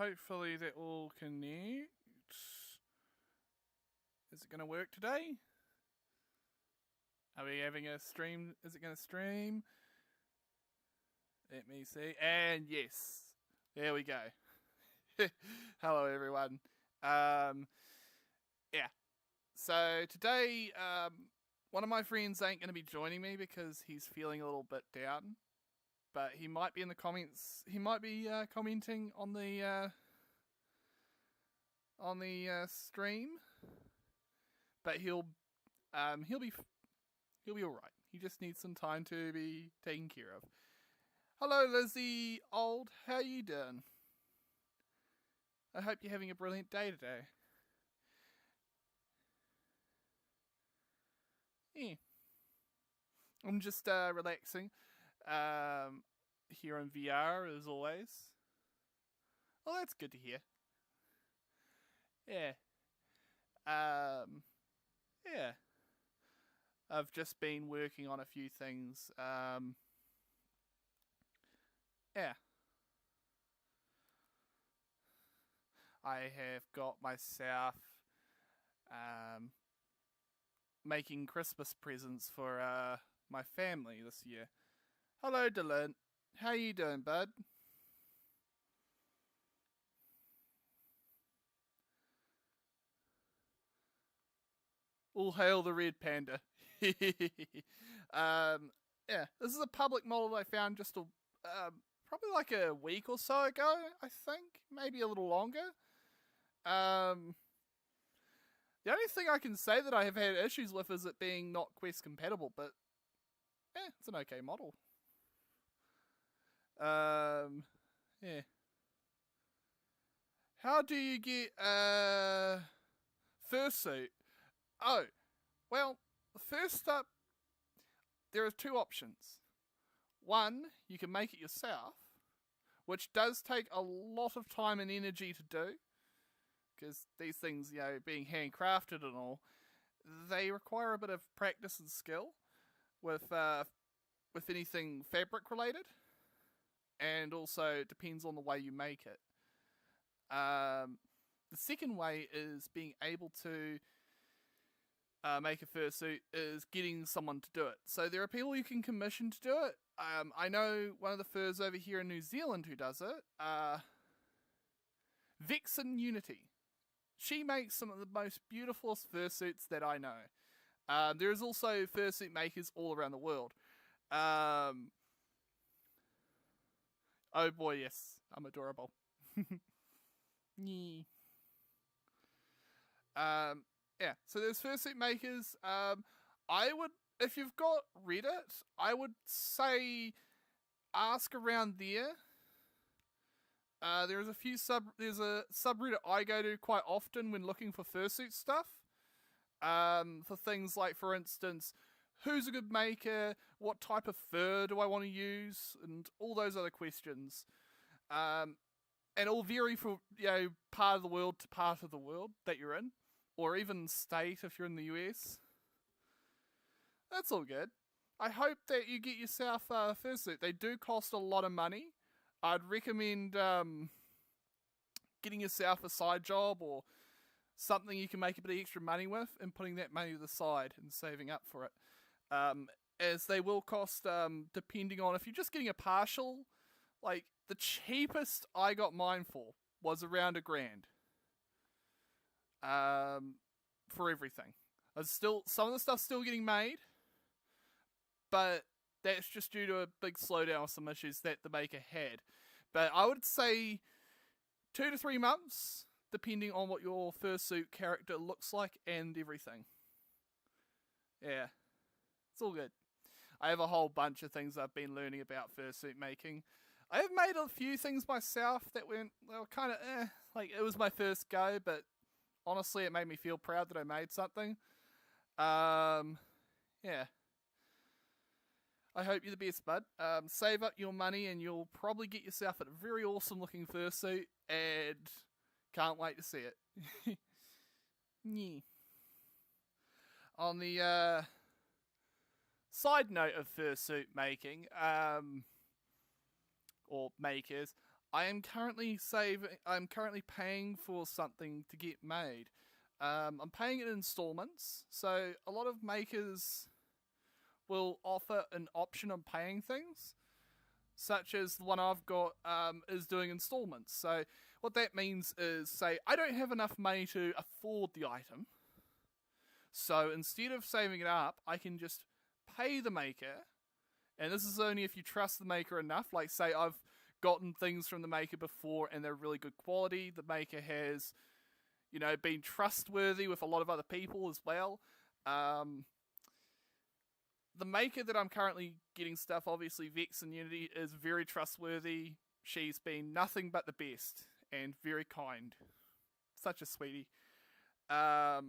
hopefully that will connect. Is it going to work today? Are we having a stream? Is it going to stream? Let me see. And yes. There we go. Hello, everyone. Yeah. So today, one of my friends ain't going to be joining me because he's feeling a little bit down. But he might be in the comments. He might be commenting on the stream. But he'll be all right. He just needs some time to be taken care of. Hello, Lizzie Old. How you doing? I hope you're having a brilliant day today. Yeah. I'm just relaxing. Here on VR as always. Oh, that's good to hear. Yeah. Yeah. I've just been working on a few things. Yeah. I have got myself making Christmas presents for my family this year. Hello, Dylan. How you doing, bud? All hail the red panda. Yeah, this is a public model I found just probably like a week or so ago, I think. Maybe a little longer. The only thing I can say that I have had issues with is it being not Quest compatible, but it's an okay model. Yeah. How do you get a fursuit? Oh, well, first up, there are two options. One, you can make it yourself, which does take a lot of time and energy to do, because these things, being handcrafted and all, they require a bit of practice and skill with anything fabric related, and also it depends on the way you make it. The second way is being able to make a fursuit is getting someone to do it. So there are people you can commission to do it. I know one of the furs over here in New Zealand who does it. Vixen Unity. She makes some of the most beautiful fursuits that I know. There is also fursuit makers all around the world. Oh boy, yes. I'm adorable. Yeah. Yeah, so there's fursuit makers. I would, if you've got Reddit, I would say ask around there. There's a subreddit I go to quite often when looking for fursuit stuff. For things like, for instance, who's a good maker, what type of fur do I want to use, and all those other questions. And it'll vary from part of the world to part of the world that you're in, or even state if you're in the US. That's all good. I hope that you get yourself a fursuit. They do cost a lot of money. I'd recommend getting yourself a side job or something you can make a bit of extra money with and putting that money to the side and saving up for it. As they will cost, depending on if you're just getting a partial, like the cheapest I got mine for was around $1,000. For everything. Some of the stuff's still getting made, but that's just due to a big slowdown with some issues that the maker had. But I would say 2 to 3 months, depending on what your fursuit character looks like and everything. Yeah, it's all good. I have a whole bunch of things I've been learning about fursuit making. I have made a few things myself that were kind of like it was my first go, but honestly, it made me feel proud that I made something. Yeah. I hope you're the best, bud. Save up your money and you'll probably get yourself a very awesome looking fursuit and can't wait to see it. Yeah. On the side note of fursuit making, or makers, I am currently I'm currently paying for something to get made. I'm paying it in installments, so a lot of makers will offer an option on paying things, such as the one I've got is doing installments. So what that means is, say, I don't have enough money to afford the item, so instead of saving it up, I can just pay the maker, and this is only if you trust the maker enough. Like, say, I've gotten things from the maker before and they're really good quality. The maker has, been trustworthy with a lot of other people as well. The maker that I'm currently getting stuff, obviously Vex and Unity, is very trustworthy. She's been nothing but the best and very kind. Such a sweetie. I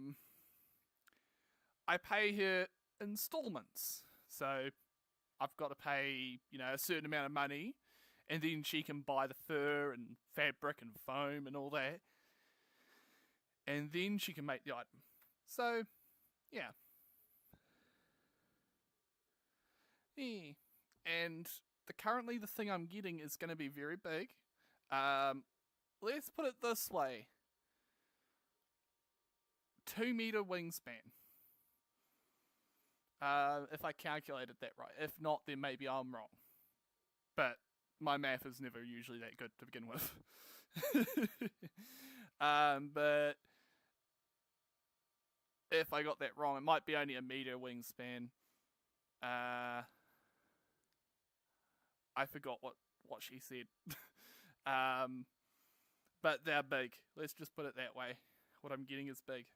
pay her installments. So I've got to pay, a certain amount of money, and then she can buy the fur and fabric and foam and all that. And then she can make the item. So, yeah. Yeah. And currently the thing I'm getting is going to be very big. Let's put it this way. 2-meter wingspan. If I calculated that right. If not, then maybe I'm wrong. But my math is never usually that good to begin with. But if I got that wrong, it might be only a meter wingspan. I forgot what she said. But they're big. Let's just put it that way. What I'm getting is big.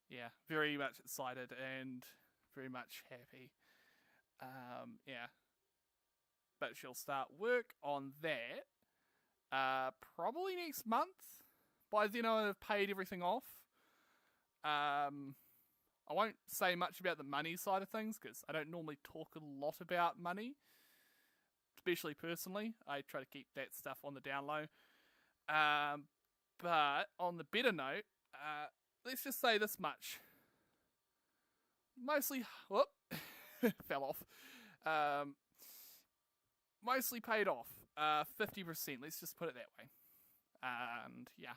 Yeah, very much excited and very much happy. Yeah. But she'll start work on that probably next month. By then I'll have paid everything off. I won't say much about the money side of things because I don't normally talk a lot about money, especially personally. I try to keep that stuff on the down low. But on the better note, let's just say this much. Mostly, whoop, fell off. Mostly paid off. 50%, let's just put it that way. And yeah,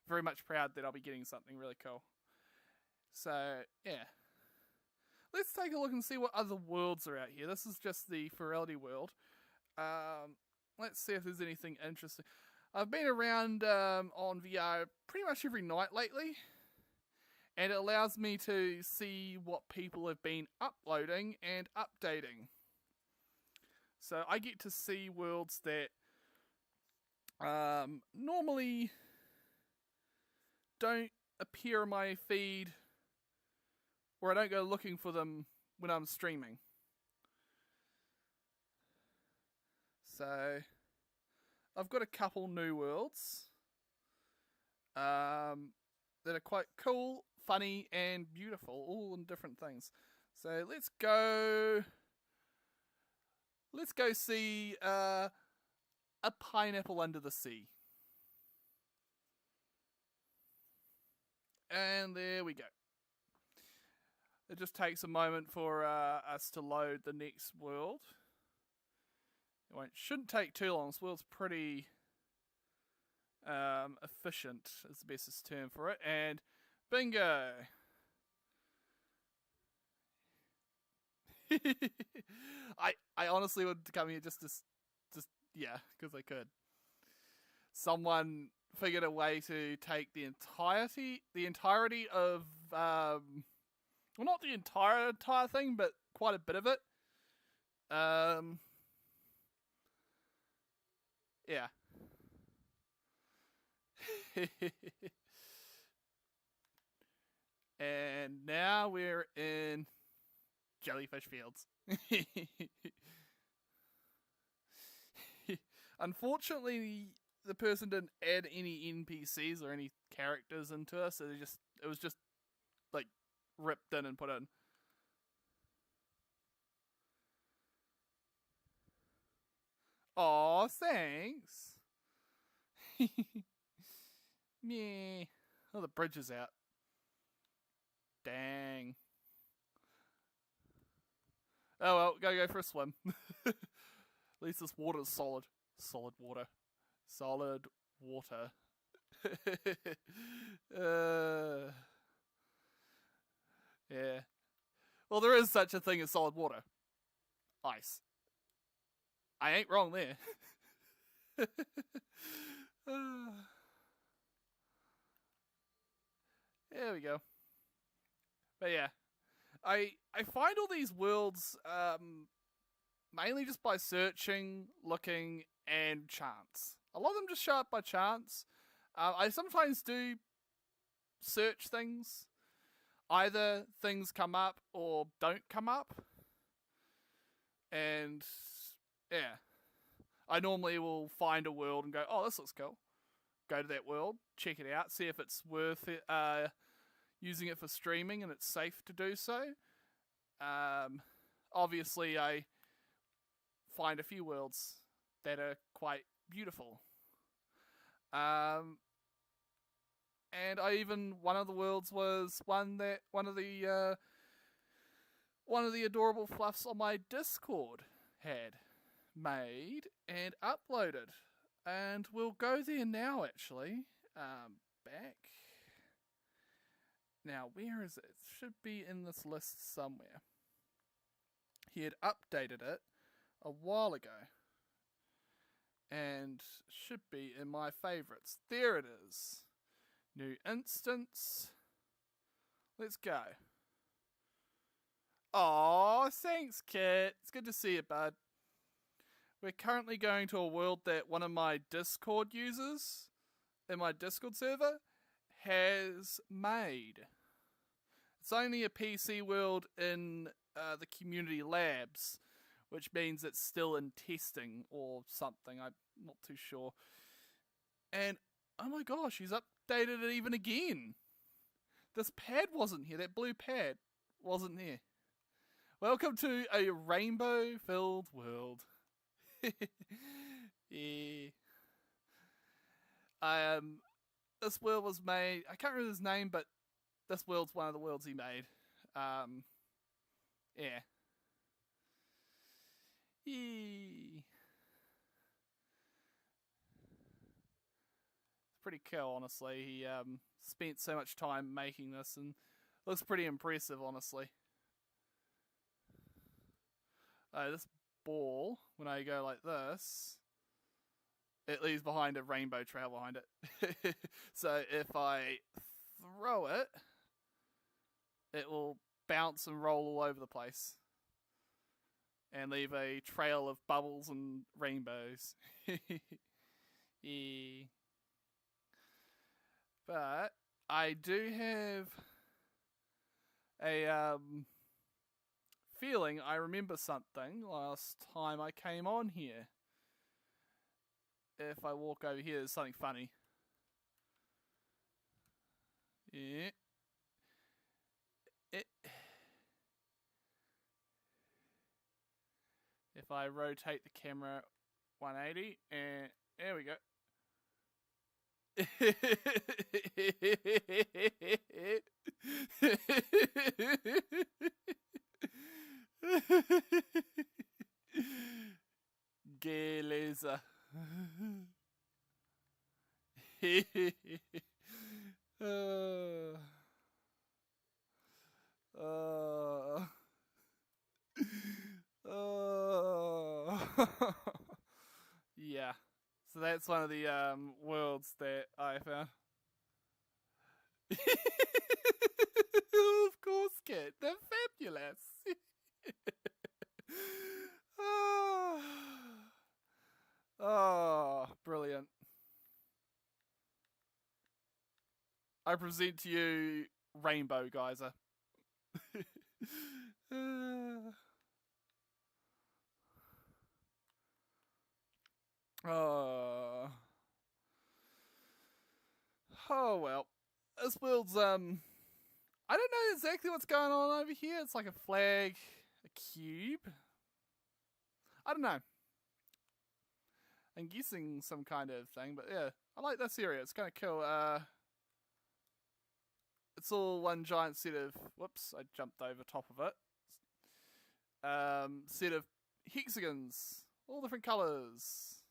very much proud that I'll be getting something really cool. So yeah, let's take a look and see what other worlds are out here. This is just the Ferality world. Let's see if there's anything interesting. I've been around on VR pretty much every night lately, and it allows me to see what people have been uploading and updating. So I get to see worlds that normally don't appear on my feed, or I don't go looking for them when I'm streaming. So I've got a couple new worlds that are quite cool, funny, and beautiful, all in different things. So let's go see a pineapple under the sea. And there we go. It just takes a moment for us to load the next world. Shouldn't take too long. This world's pretty efficient, is the bestest term for it. And bingo! I honestly would come here just yeah, because I could. Someone figured a way to take the entirety of well, not the entire thing, but quite a bit of it. Yeah. And now we're in jellyfish fields. Unfortunately, the person didn't add any NPCs or any characters into us, so it was just like ripped in and put in. Aw, thanks. Meh. Oh, the bridge is out. Dang. Oh well, go for a swim. At least this water is solid. Solid water. Solid water. Yeah. Well, there is such a thing as solid water. Ice. I ain't wrong there. There we go. But yeah, I find all these worlds mainly just by searching, looking, and chance. A lot of them just show up by chance. I sometimes do search things. Either things come up or don't come up. And yeah, I normally will find a world and go, oh, this looks cool. Go to that world, check it out, see if it's worth it, using it for streaming and it's safe to do so. Obviously, I find a few worlds that are quite beautiful. And one of the worlds was one of the adorable fluffs on my Discord had made and uploaded. And we'll go there now, actually. Back. Now, where is it? It should be in this list somewhere. He had updated it a while ago. And should be in my favorites. There it is. New instance. Let's go. Aw, thanks, Kit. It's good to see you, bud. We're currently going to a world that one of my Discord users in my Discord server has made. It's only a PC world in the community labs, which means it's still in testing or something. I'm not too sure. And oh my gosh, he's updated it even again. This pad wasn't here. That blue pad wasn't here. Welcome to a rainbow-filled world. Yeah. This world was made. I can't remember his name, but this world's one of the worlds he made. Yeah. It's pretty cool, honestly. He spent so much time making this, and looks pretty impressive, honestly. This ball, when I go like this, it leaves behind a rainbow trail behind it. So if I throw it, it will bounce and roll all over the place and leave a trail of bubbles and rainbows. Yeah. But I do have a feeling I remember something last time I came on here. If I walk over here, there's something funny. Yeah. If I rotate the camera 180, and there we go. Gay laser. Yeah. So that's one of the worlds that I found. Of course, Kit. They're fabulous. Oh, brilliant. I present to you Rainbow Geyser. Oh. Oh well. This world's I don't know exactly what's going on over here. It's like a flag, a cube. I don't know. I'm guessing some kind of thing, but yeah. I like this area. It's kinda cool. It's all one giant set of whoops, I jumped over top of it. set of hexagons, all different colours.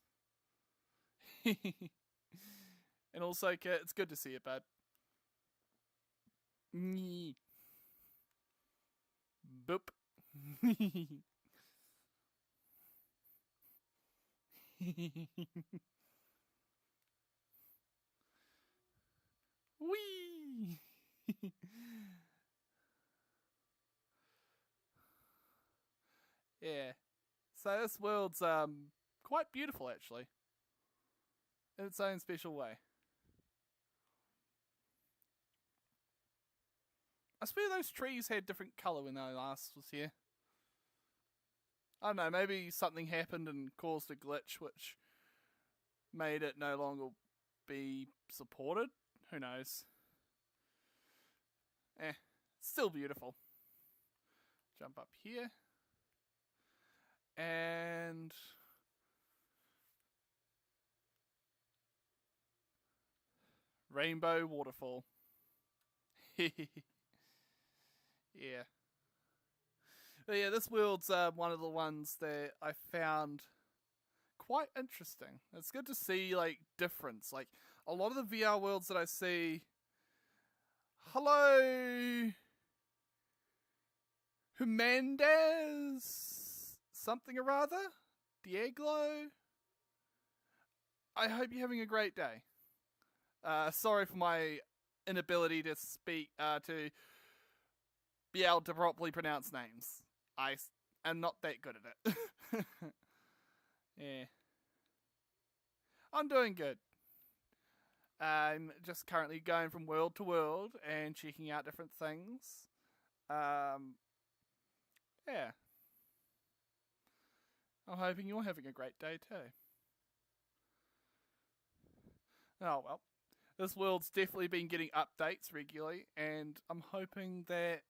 And also, Kit, it's good to see you, bud. Boop. Whee! Yeah. So this world's quite beautiful actually. In its own special way. I swear those trees had different colour when I last was here. I don't know, maybe something happened and caused a glitch which made it no longer be supported. Who knows? Still beautiful. Jump up here. And rainbow waterfall. Yeah. But yeah, this world's one of the ones that I found quite interesting. It's good to see like difference. Like a lot of the VR worlds that I see. Hello, Humandaz, something or other, Dieglo. I hope you're having a great day. Sorry for my inability to speak, to be able to properly pronounce names. I am not that good at it. Yeah. I'm doing good. I'm just currently going from world to world and checking out different things. Yeah. I'm hoping you're having a great day too. Oh well. This world's definitely been getting updates regularly, and I'm hoping that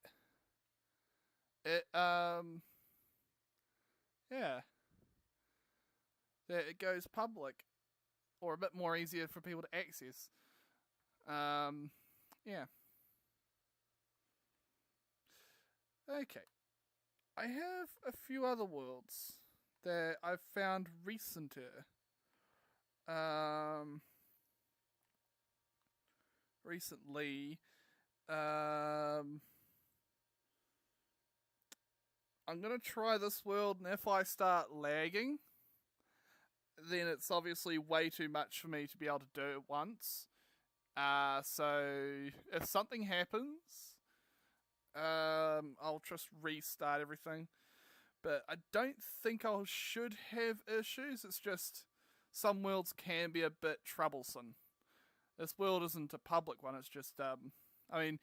it that it goes public or a bit more easier for people to access. Yeah. Okay. I have a few other worlds that I've found recenter. Recently. I'm gonna try this world, and if I start lagging, then it's obviously way too much for me to be able to do it once. So if something happens, I'll just restart everything. But I don't think I should have issues. It's just some worlds can be a bit troublesome. This world isn't a public one. It's just, I mean,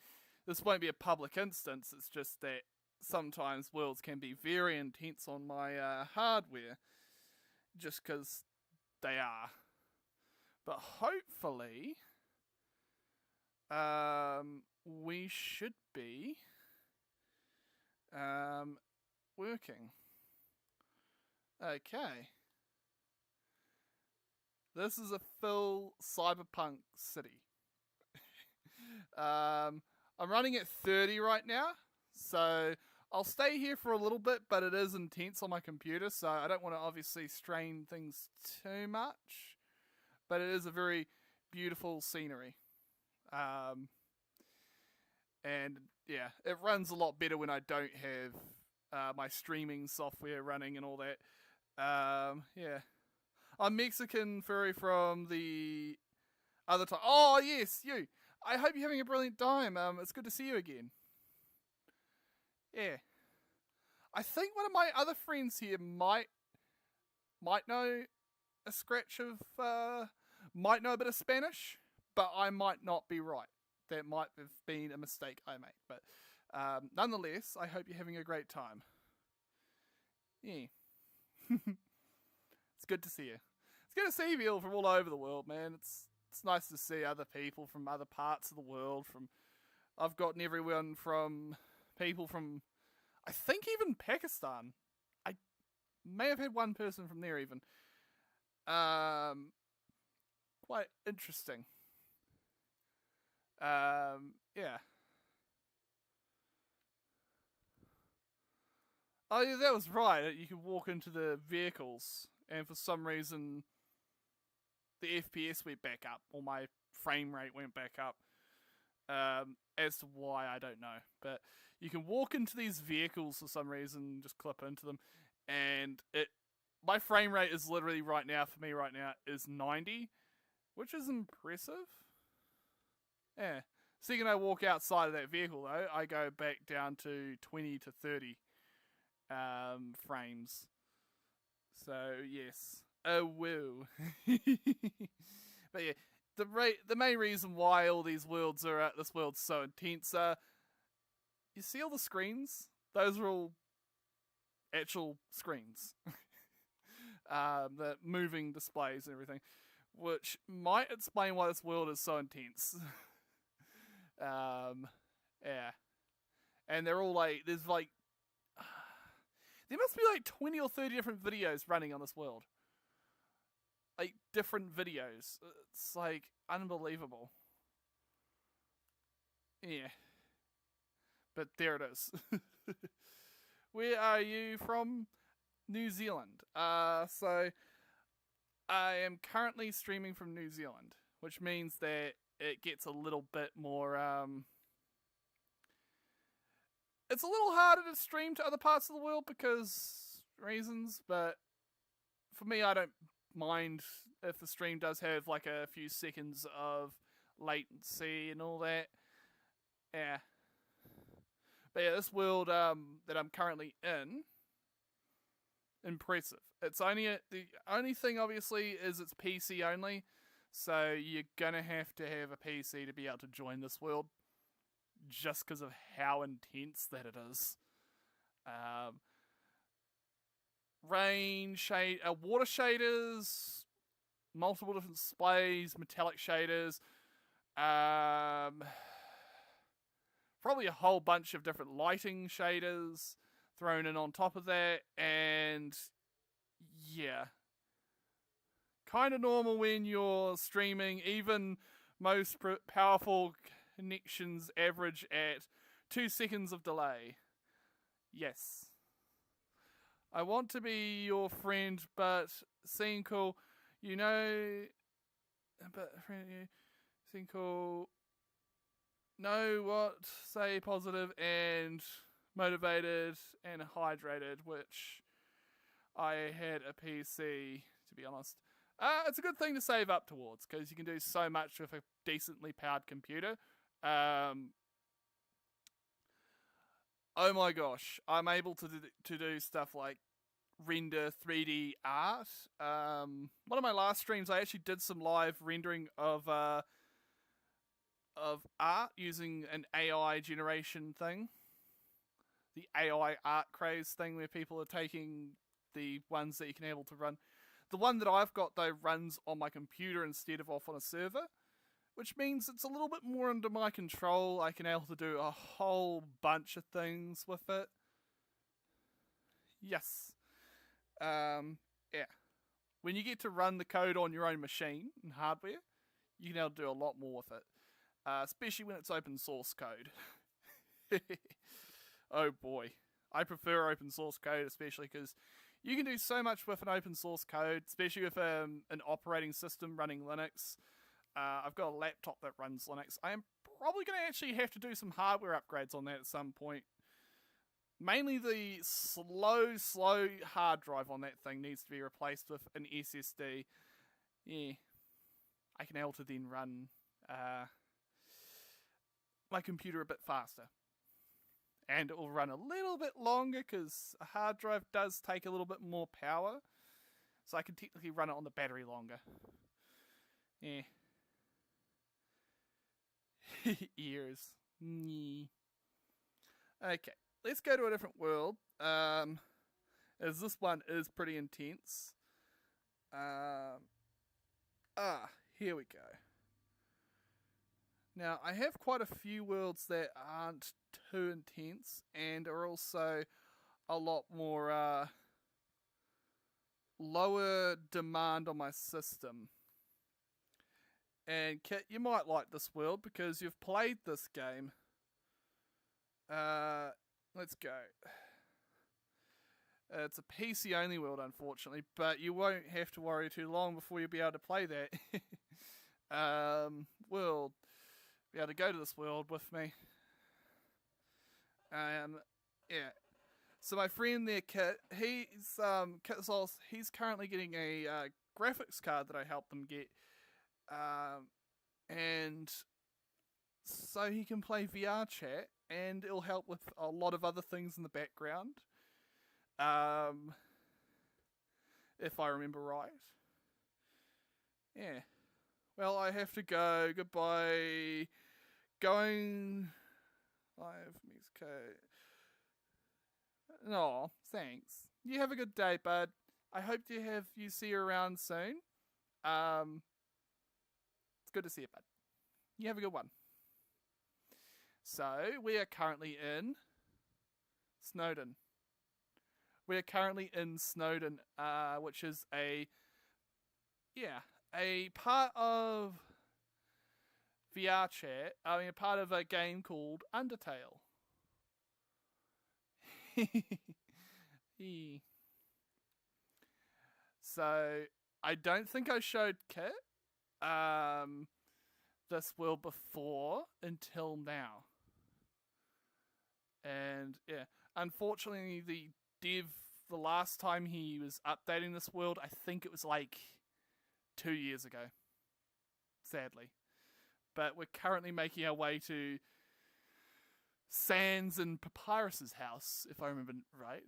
this won't be a public instance. It's just that sometimes worlds can be very intense on my hardware, just because they are. But hopefully, we should be working. Okay. This is a full cyberpunk city. I'm running at 30 right now, so I'll stay here for a little bit, but it is intense on my computer, so I don't want to obviously strain things too much. But it is a very beautiful scenery. And yeah, it runs a lot better when I don't have my streaming software running and all that. Yeah. I'm Mexican furry from the other time. Oh, yes, you. I hope you're having a brilliant time. It's good to see you again. Yeah. I think one of my other friends here might know a scratch of, might know a bit of Spanish, but I might not be right. That might have been a mistake I made. But nonetheless, I hope you're having a great time. Yeah. It's good to see you. It's good to see people from all over the world, man. It's nice to see other people from other parts of the world. I've gotten everyone from people from, I think even Pakistan. I may have had one person from there even. Quite interesting. Yeah. Oh yeah, that was right. You could walk into the vehicles, and for some reason, the FPS went back up, or my frame rate went back up. As to why, I don't know. But you can walk into these vehicles for some reason, just clip into them, and my frame rate is literally right now, for me right now, is 90, which is impressive. Yeah. Second I walk outside of that vehicle, though, I go back down to 20 to 30 frames. So, yes. Oh, woo. But yeah, the main reason why all these worlds are this world's so intense you see all the screens? Those are all actual screens. The moving displays and everything, which might explain why this world is so intense. Yeah. And they're all like, there must be like 20 or 30 different videos running on this world. Like, different videos. It's like unbelievable. Yeah. But there it is. Where are you from? New Zealand. So I am currently streaming from New Zealand, which means that it gets a little bit more it's a little harder to stream to other parts of the world because reasons, but for me, I don't mind if the stream does have like a few seconds of latency and all that. Yeah. But yeah, this world that I'm currently in, impressive. It's only the only thing obviously is it's PC only, so you're gonna have to have a PC to be able to join this world, just because of how intense that it is. Rain shade, water shaders, multiple different displays, metallic shaders, probably a whole bunch of different lighting shaders thrown in on top of that, and yeah, kind of normal when you're streaming. Even most powerful connections average at 2 seconds of delay. Yes. I want to be your friend, but seem cool. You know, but seem cool. Know what? Say positive and motivated and hydrated, which I had a PC, to be honest. It's a good thing to save up towards, because you can do so much with a decently powered computer. Oh my gosh, I'm able to do stuff like render 3D art. One of my last streams, I actually did some live rendering of art using an AI generation thing. The AI art craze thing, where people are taking the ones that you can able to run. The one that I've got, though, runs on my computer instead of off on a server, which means it's a little bit more under my control. I can able to do a whole bunch of things with it. Yes. Yeah. When you get to run the code on your own machine and hardware, you can able to do a lot more with it. Especially when it's open source code. Oh boy. I prefer open source code, especially because you can do so much with an open source code, especially with an operating system running Linux. I've got a laptop that runs Linux. I am probably going to actually have to do some hardware upgrades on that at some point. Mainly the slow hard drive on that thing needs to be replaced with an SSD. Yeah. I can able to then run my computer a bit faster. And it will run a little bit longer, because a hard drive does take a little bit more power. So I can technically run it on the battery longer. Yeah. Ears. Okay, let's go to a different world. As this one is pretty intense. Here we go. Now, I have quite a few worlds that aren't too intense and are also a lot more lower demand on my system. And Kit, you might like this world because you've played this game. Let's go. It's a PC only world, unfortunately, but you won't have to worry too long before you'll be able to play that. World. Be able to go to this world with me. Yeah. So my friend there, Kit, Kit Sols, he's currently getting a graphics card that I helped them get. And so he can play VR chat, and it'll help with a lot of other things in the background. If I remember right. Yeah. Well, I have to go. Goodbye. Going live Mexico. No, thanks. You have a good day, bud. I hope you see you around soon. It's good to see you, bud. You have a good one. So, we are currently in Snowdon. We're currently in Snowdon, which is a part of VR chat. I mean, a part of a game called Undertale. So, I don't think I showed Kit this world before until now. And yeah, unfortunately, the last time he was updating this world, I think it was like 2 years ago. Sadly. But we're currently making our way to Sans and Papyrus's house, if I remember right.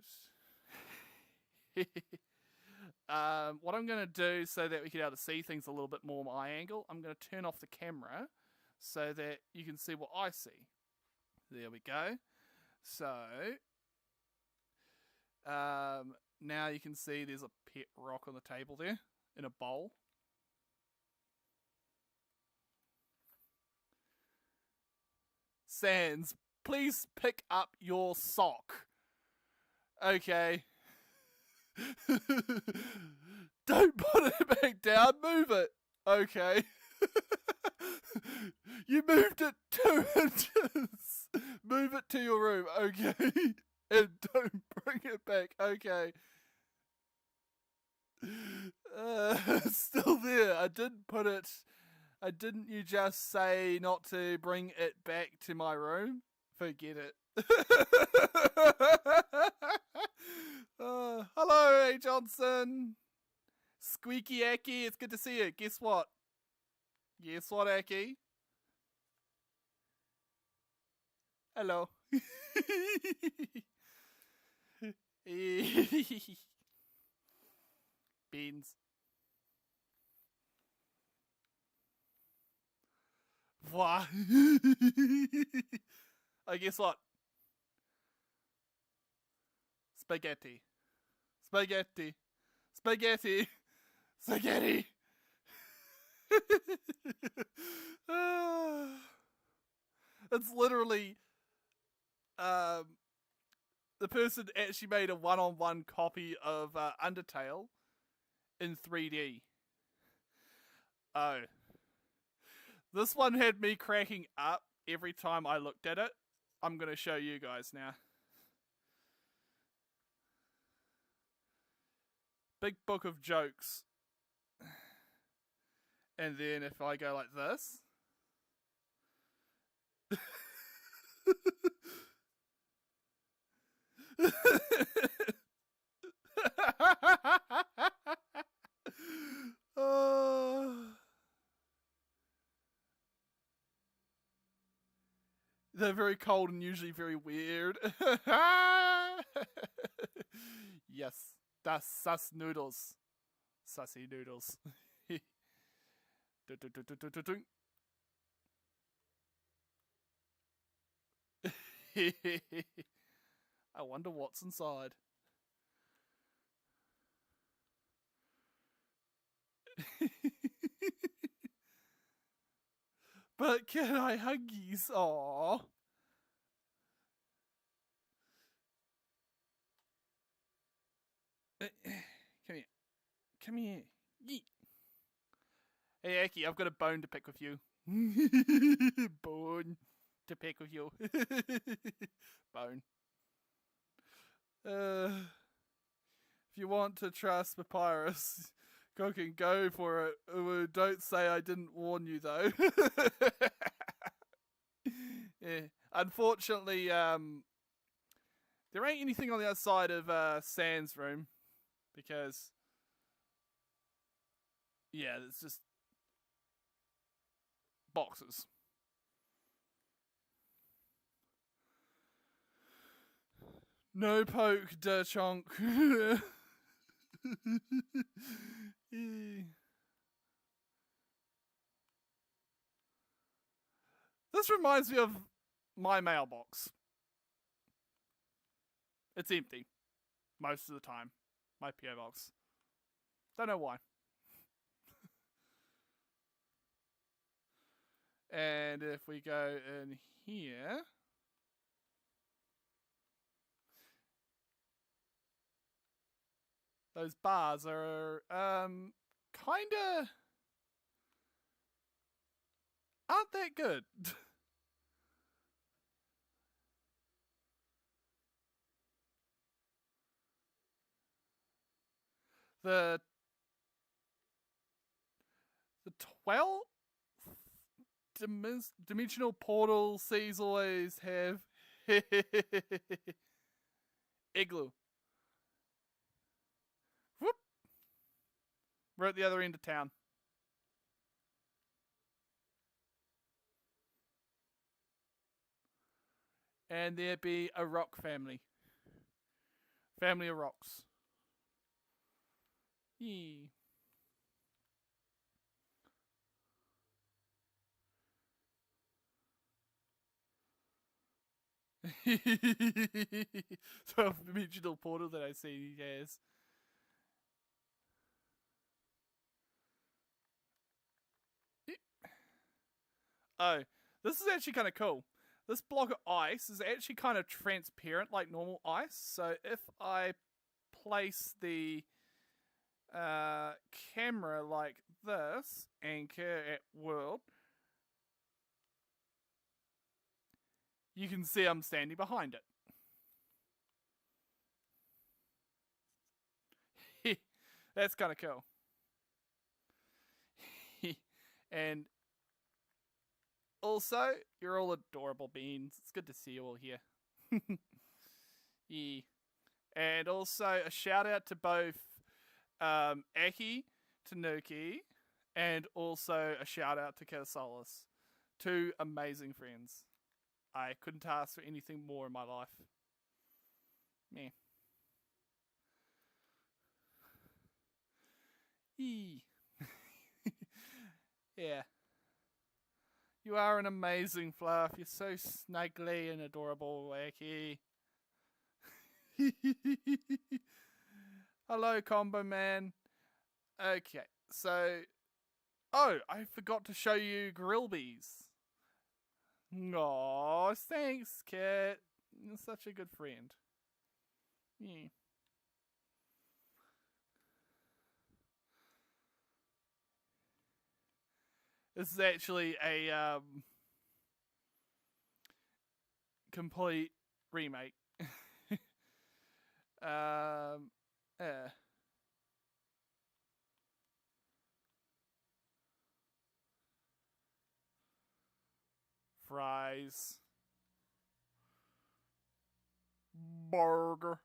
What I'm going to do so that we can be able to see things a little bit more my angle, I'm going to turn off the camera so that you can see what I see. There we go. So, now you can see there's a pet rock on the table there in a bowl. Sans, please pick up your sock. Okay. Don't put it back down, move it. Okay. You moved it 2 inches. Move it to your room, okay? And don't bring it back, okay? Still there. I didn't put it. Didn't you just say not to bring it back to my room? Forget it. Hello, A. Johnson. Squeaky Aki, it's good to see you. Guess what? Aki? Hello. Beans. What? Oh, guess what? Spaghetti. Spaghetti. Spaghetti. Spaghetti. It's literally the person actually made a one-on-one copy of Undertale in 3D. Oh. This one had me cracking up every time I looked at it. I'm going to show you guys now. Big book of jokes. And then if I go like this. They're very cold and usually very weird. Yes, that's sus noodles. Sussy noodles. I wonder what's inside. But can I huggies? Aww. Come here. Come here. Yeet. Hey, Aki, I've got a bone to pick with you. Bone to pick with you. Bone. If you want to trust Papyrus, cooking, go for it. Don't say I didn't warn you, though. Yeah. Unfortunately, there ain't anything on the outside of Sand's room because, yeah, it's just boxes. No poke, der chonk. This reminds me of my mailbox. It's empty most of the time. My PO box. Don't know why. And if we go in here, those bars are kinda aren't that good. the 12th dimensional portal seas always have igloo. Whoop. We're at the other end of town. And there be a rock family. Family of rocks. Yeah. So dimensional portal that I see he has. Oh, this is actually kind of cool. This block of ice is actually kind of transparent like normal ice. So if I place the camera like this, anchor at world, you can see I'm standing behind it. That's kind of cool. And also, you're all adorable beans. It's good to see you all here. Yeah. And also, a shout out to both Aki, Tanuki, and also a shout out to Katasolis. Two amazing friends. I couldn't ask for anything more in my life. Yeah. Yeah. You are an amazing fluff. You're so snuggly and adorable, Aki. Hello, Combo Man. Okay, so... Oh, I forgot to show you Grillbees. Aw, thanks, Kit. You're such a good friend. Yeah. This is actually a complete remake. Yeah. Fries. Burger.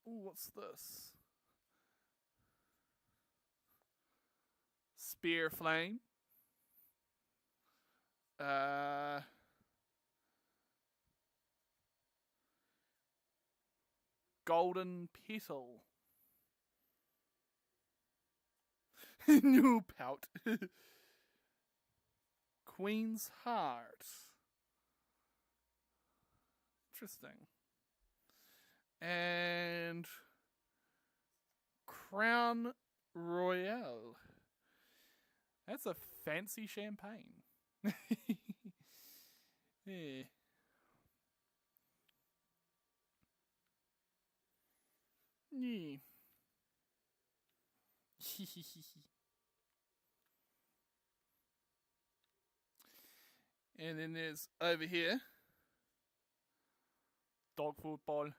Ooh, what's this? Spear flame. Golden petal. New pout. Queen's heart. Interesting. And Crown Royale. That's a fancy champagne. Yeah. Yeah. And then there's over here dog food bowl.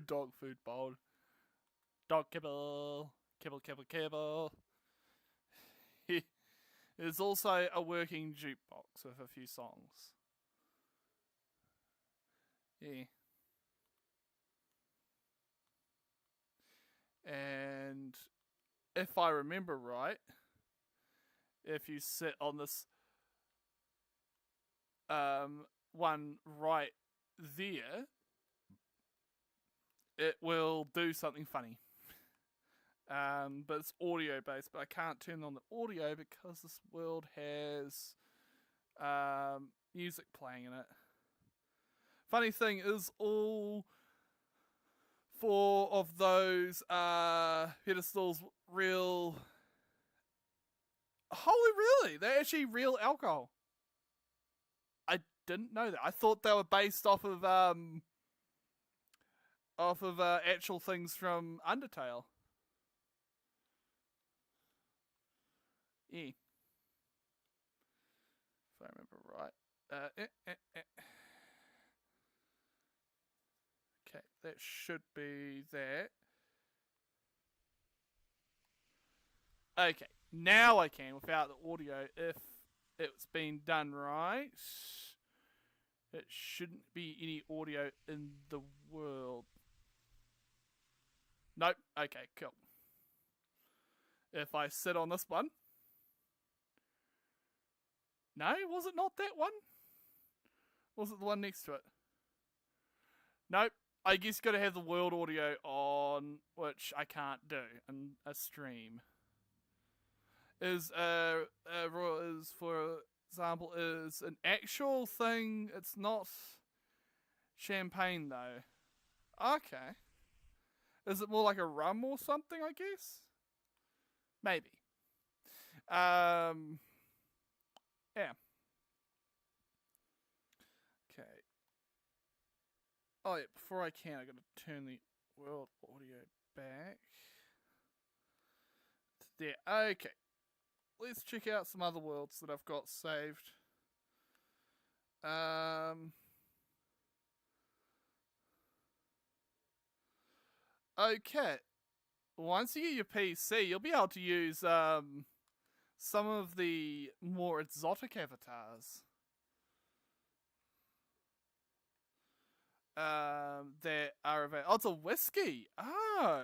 Dog food bowl. Dog kibble. Kibble, kibble, kibble. There's also a working jukebox with a few songs. Yeah. And if I remember right, if you sit on this one right there, it will do something funny. But it's audio based, but I can't turn on the audio because this world has music playing in it. Funny thing is, all four of those pedestals real. Holy, really? They're actually real alcohol. I didn't know that. I thought they were based off of actual things from Undertale. Yeah. If I remember right. Okay, that should be that. Okay, now I can without the audio if it's been done right. It shouldn't be any audio in the world. Nope. Okay, cool. If I sit on this one. No, was it not that one? Was it the one next to it? Nope. I guess you gotta have the world audio on, which I can't do in a stream. Is for example, is an actual thing. It's not champagne though. Okay. Is it more like a rum or something, I guess? Maybe. Yeah. Okay. Oh yeah, before I can, I gotta turn the world audio back. There. Okay. Let's check out some other worlds that I've got saved. Okay. Once you get your PC, you'll be able to use some of the more exotic avatars. That are available. Oh, it's a whiskey. Oh.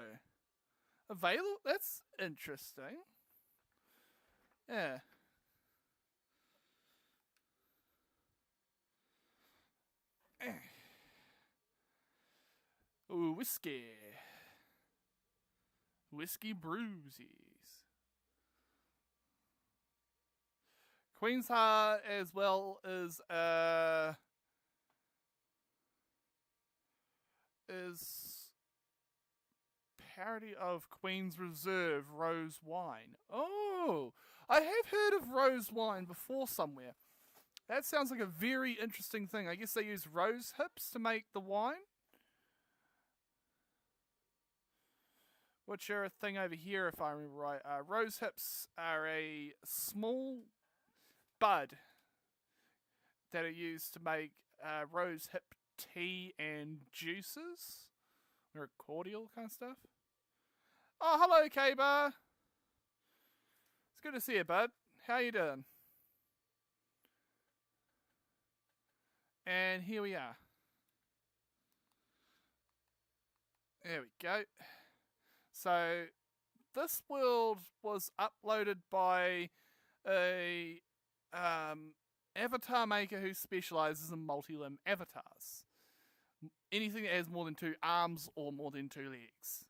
Available? That's interesting. Yeah. Ooh, whiskey. Whiskey Bruisies. Queen's Heart as well as is parody of Queen's Reserve rose wine. Oh, I have heard of rose wine before somewhere. That sounds like a very interesting thing. I guess they use rose hips to make the wine. Which are a thing over here, if I remember right. Rose hips are a small bud that are used to make rose hip tea and juices. Or cordial kind of stuff. Oh, hello, K-Bar. It's good to see you, bud. How you doing? And here we are. There we go. So, this world was uploaded by a avatar maker who specializes in multi-limb avatars. Anything that has more than 2 arms or more than 2 legs.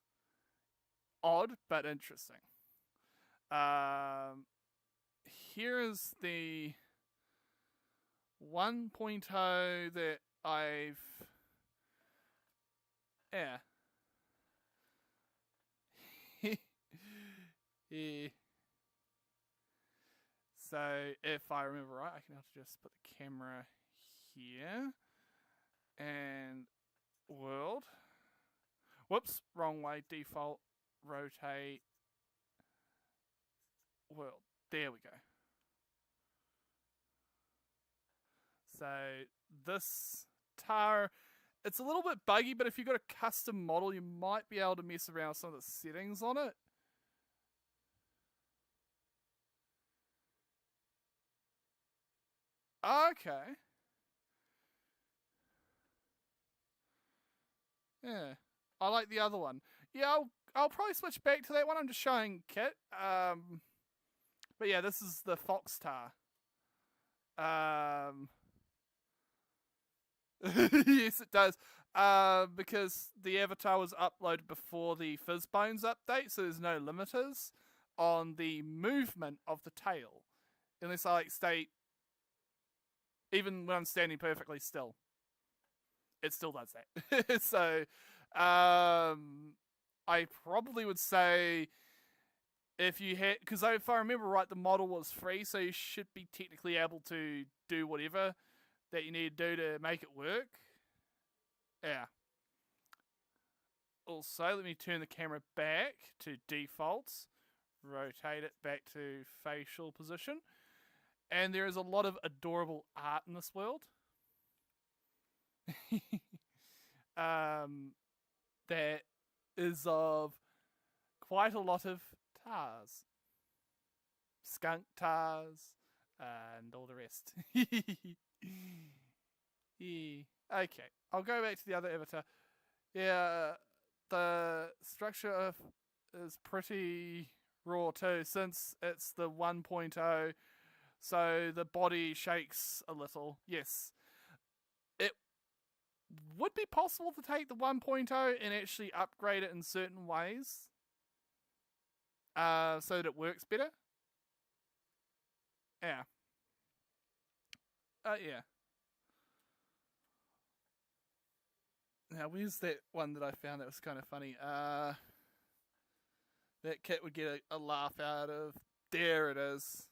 Odd, but interesting. Here is the 1.0 that I've... Yeah. Yeah. So, if I remember right, I can have to just put the camera here. And world. Whoops, wrong way, default. rotate world. There we go. So this tar, it's a little bit buggy, but if you've got a custom model, you might be able to mess around with some of the settings on it. Okay. Yeah. I like the other one. Yeah, I'll probably switch back to that one. I'm just showing Kit. But yeah, this is the fox tar. Yes, it does. Because the avatar was uploaded before the Fizzbones update, so there's no limiters on the movement of the tail, unless I like stay. Even when I'm standing perfectly still, it still does that. So, I probably would say if you had, because if I remember right, the model was free, so you should be technically able to do whatever that you need to do to make it work. Yeah. Also, let me turn the camera back to defaults, rotate it back to facial position, and there is a lot of adorable art in this world. That is of quite a lot of tars, skunk tars, and all the rest. Yeah. Okay, I'll go back to the other avatar. Yeah, the structure is pretty raw too, since it's the 1.0, so the body shakes a little. Yes, it would be possible to take the 1.0 and actually upgrade it in certain ways, so that it works better. Yeah. Yeah. Now, where's that one that I found that was kind of funny? That Kit would get a laugh out of. There it is.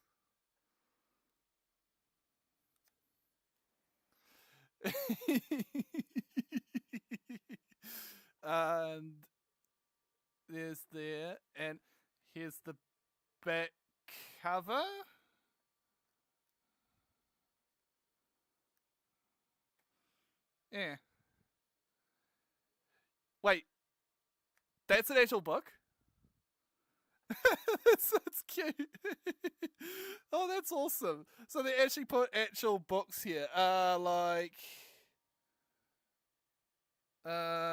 And there's there, and here's the back cover. Yeah. Wait, that's an actual book? that's cute. Oh, that's awesome. So they actually put actual books here.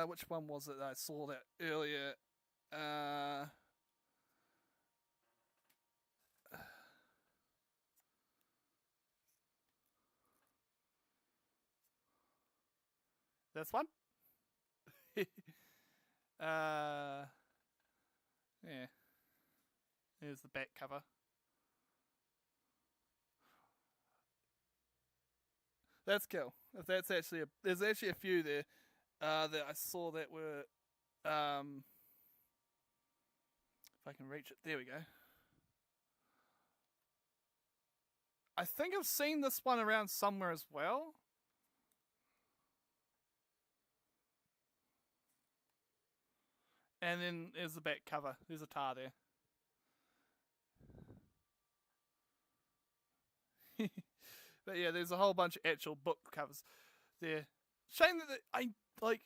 Which one was it that I saw that earlier? This one? uh, yeah. Here's the back cover. That's cool. If that's actually there's actually a few there that I saw that were if I can reach it. There we go. I think I've seen this one around somewhere as well. And then there's the back cover. There's a tar there. But yeah, there's a whole bunch of actual book covers there. Shame that I like.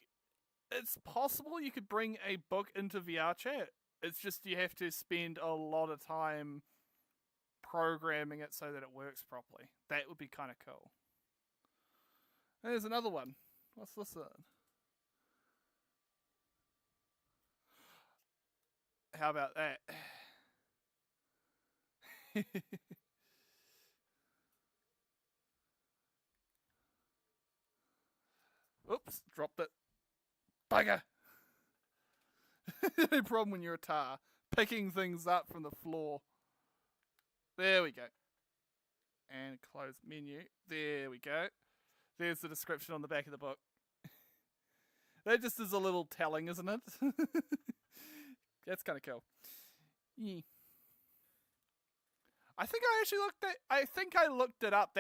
It's possible you could bring a book into VR chat. It's just you have to spend a lot of time programming it so that it works properly. That would be kind of cool. And there's another one. What's this one? How about that? Oops, dropped it. Bugger! No problem when you're a tar. Picking things up from the floor. There we go. And close menu. There we go. There's the description on the back of the book. That just is a little telling, isn't it? That's kind of cool. Yeah. I think I looked it up.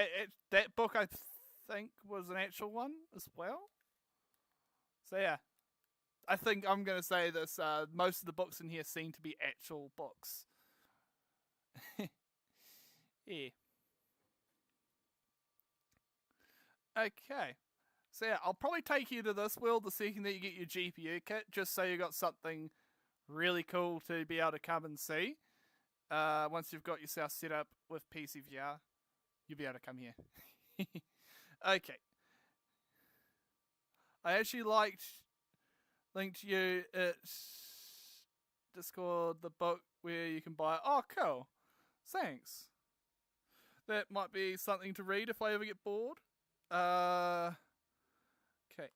That book I think was an actual one as well. So yeah. I think I'm going to say this. Most of the books in here seem to be actual books. Yeah. Okay. So yeah, I'll probably take you to this world the second that you get your GPU kit, just so you got something really cool to be able to come and see. Once you've got yourself set up with PCVR, you'll be able to come here. Okay. I actually linked you it's Discord the book where you can buy. Oh, cool. Thanks. That might be something to read if I ever get bored. Okay,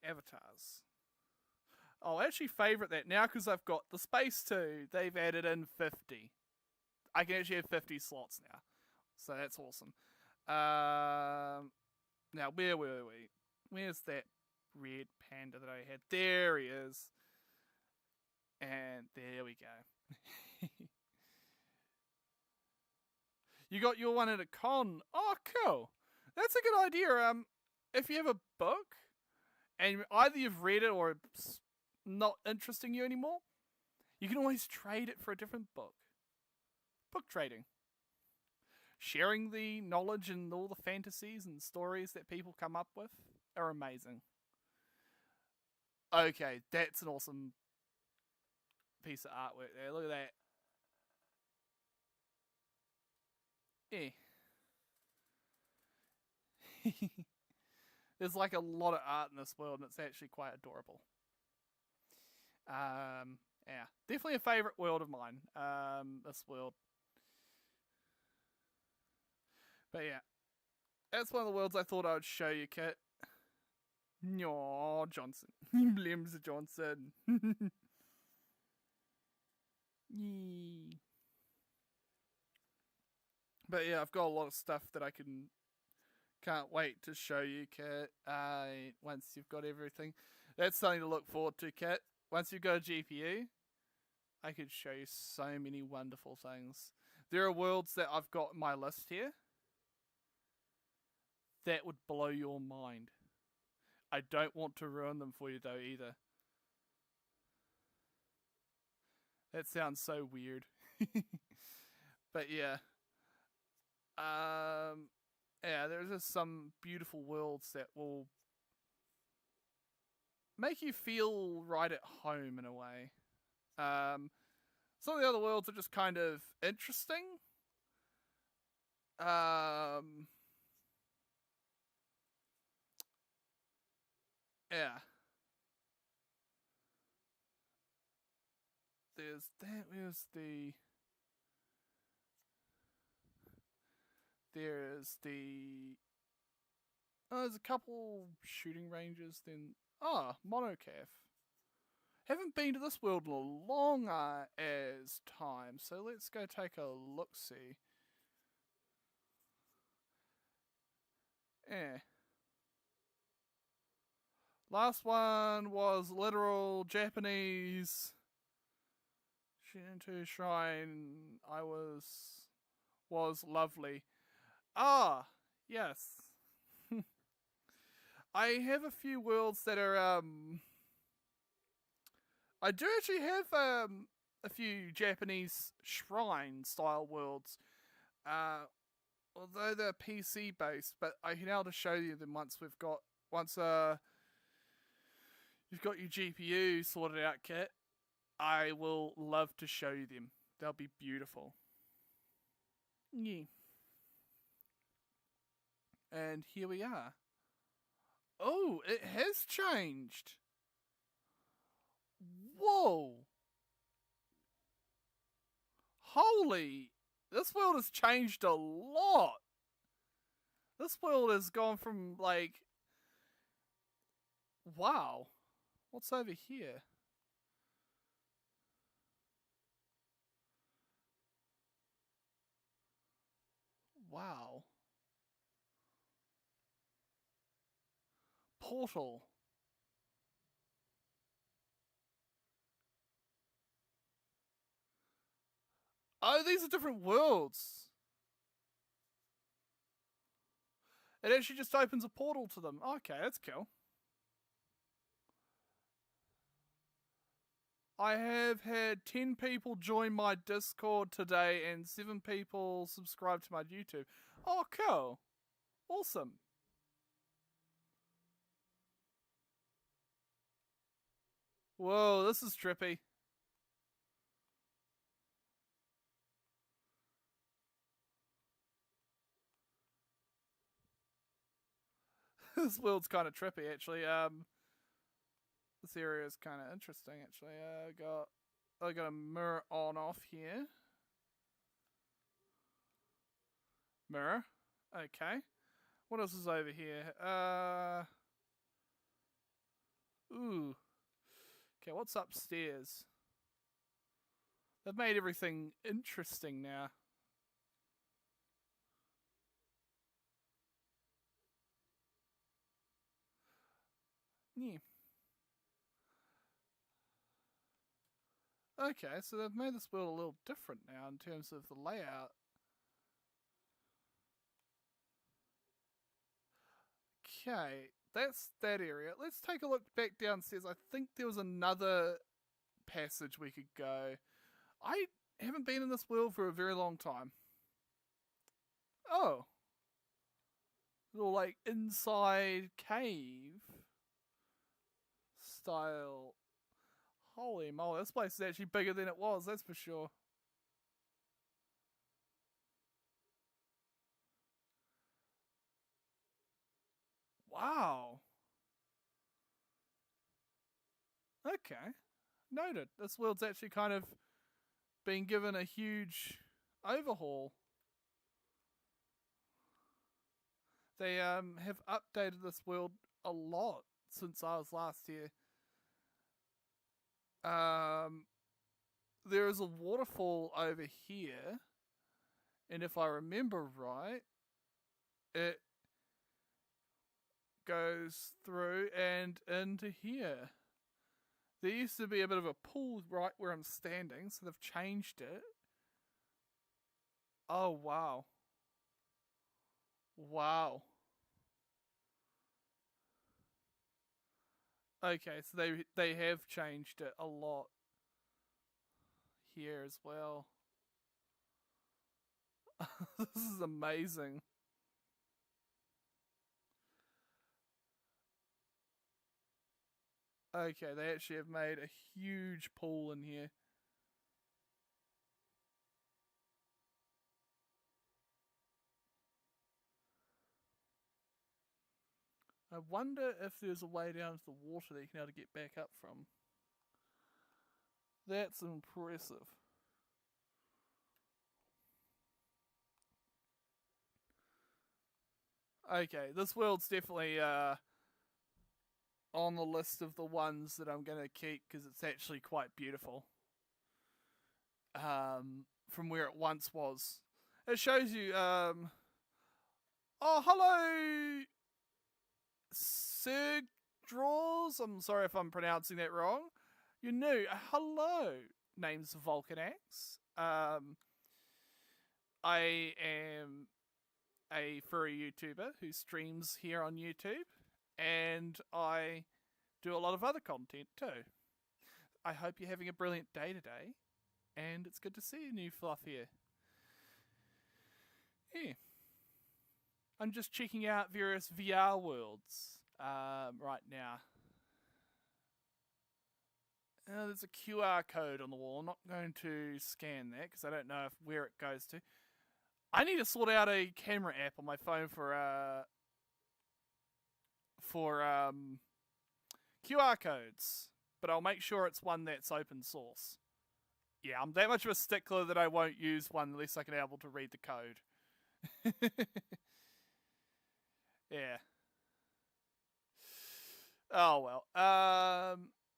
avatars. I'll actually favourite that now because I've got the space too. They've added in 50. I can actually have 50 slots now. So that's awesome. Now, where were we? Where's that red panda that I had? There he is. And there we go. You got your one at a con. Oh, cool. That's a good idea. If you have a book and either you've read it or it's not interesting you anymore, you can always trade it for a different book. Book trading. Sharing the knowledge and all the fantasies and stories that people come up with are amazing. Okay, that's an awesome piece of artwork there. Look at that. Yeah. There's like a lot of art in this world, and it's actually quite adorable. Yeah, definitely a favourite world of mine. This world. But yeah, that's one of the worlds I thought I would show you, Kit. No, Johnson. Blims Johnson. Yee. But yeah, I've got a lot of stuff that I can't wait to show you, Kat. Once you've got everything, that's something to look forward to, Kat. Once you've got a GPU, I could show you so many wonderful things. There are worlds that I've got in my list here that would blow your mind. I don't want to ruin them for you though either. That sounds so weird. But yeah. Yeah, there's just some beautiful worlds that will make you feel right at home in a way. Some of the other worlds are just kind of interesting. Yeah. There's that. There's the. Oh, there's a couple shooting ranges. Then Monocaf. Haven't been to this world in a long as time, so let's go take a look. See. Yeah. Last one was literal Japanese Shinto Shrine. I was lovely. Ah, yes. I have a few worlds that are I do actually have a few Japanese shrine style worlds. Although they're PC based, but I can now to show you them once you've got your GPU sorted out, Kit. I will love to show you them. They'll be beautiful. Yeah. And here we are. Oh, it has changed. Whoa. Holy. This world has changed a lot. This world has gone from like... Wow. What's over here? Wow. Portal. Oh, these are different worlds. It actually just opens a portal to them. Okay, that's cool. I have had 10 people join my Discord today and 7 people subscribe to my YouTube. Oh, cool. Awesome. Whoa, this is trippy. This world's kind of trippy, actually. This area is kind of interesting, actually. I got a mirror on off here. Mirror. Okay. What else is over here? Ooh. Okay, what's upstairs? They've made everything interesting now. Yeah. Okay, so they've made this world a little different now in terms of the layout. Okay, that's that area. Let's take a look back downstairs. I think there was another passage we could go. I haven't been in this world for a very long time. Oh. Little, like, inside cave style. Holy moly, this place is actually bigger than it was, that's for sure. Wow. Okay. Noted. This world's actually kind of been given a huge overhaul. They have updated this world a lot since I was last here. There is a waterfall over here, and if I remember right, it goes through and into here. There used to be a bit of a pool right where I'm standing, so they've changed it. Oh, wow. Wow. Okay, so they have changed it a lot here as well. This is amazing. Okay, they actually have made a huge pool in here. I wonder if there's a way down to the water that you can be able to get back up from. That's impressive. Okay, this world's definitely on the list of the ones that I'm going to keep because it's actually quite beautiful. From where it once was. It shows you. Oh, hello, Sir Draws. I'm sorry if I'm pronouncing that wrong. You're new. Hello. Name's Vulcanax. I am a furry YouTuber who streams here on YouTube, and I do a lot of other content too. I hope you're having a brilliant day today, and it's good to see you, new fluff here. Yeah. I'm just checking out various VR worlds right now. There's a QR code on the wall. I'm not going to scan that because I don't know where it goes to. I need to sort out a camera app on my phone for QR codes, but I'll make sure it's one that's open source. Yeah, I'm that much of a stickler that I won't use one unless I can be able to read the code. Yeah. Oh well.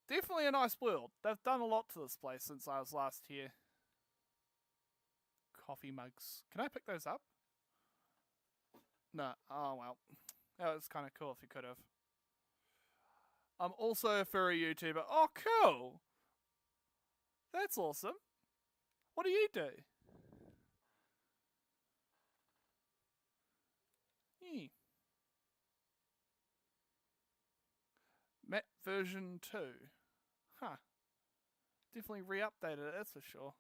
Definitely a nice world. They've done a lot to this place since I was last here. Coffee mugs. Can I pick those up? No. Oh well. That was kind of cool if you could have. I'm also a furry YouTuber. Oh, cool. That's awesome. What do you do? Yeah. Map version 2. Huh. Definitely re-updated it, that's for sure.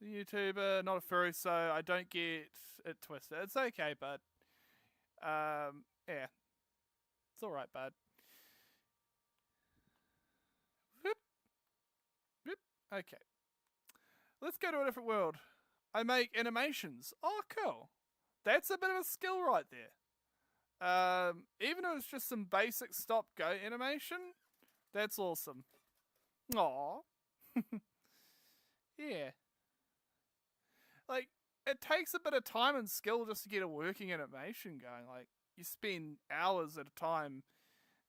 YouTuber, not a furry, so I don't get it twisted. It's okay, bud. Yeah. It's alright, bud. Whoop, whoop. Okay. Let's go to a different world. I make animations. Oh, cool. That's a bit of a skill right there. Even if it's just some basic stop-go animation, that's awesome. Aww. Yeah. Like, it takes a bit of time and skill just to get a working animation going. Like, you spend hours at a time.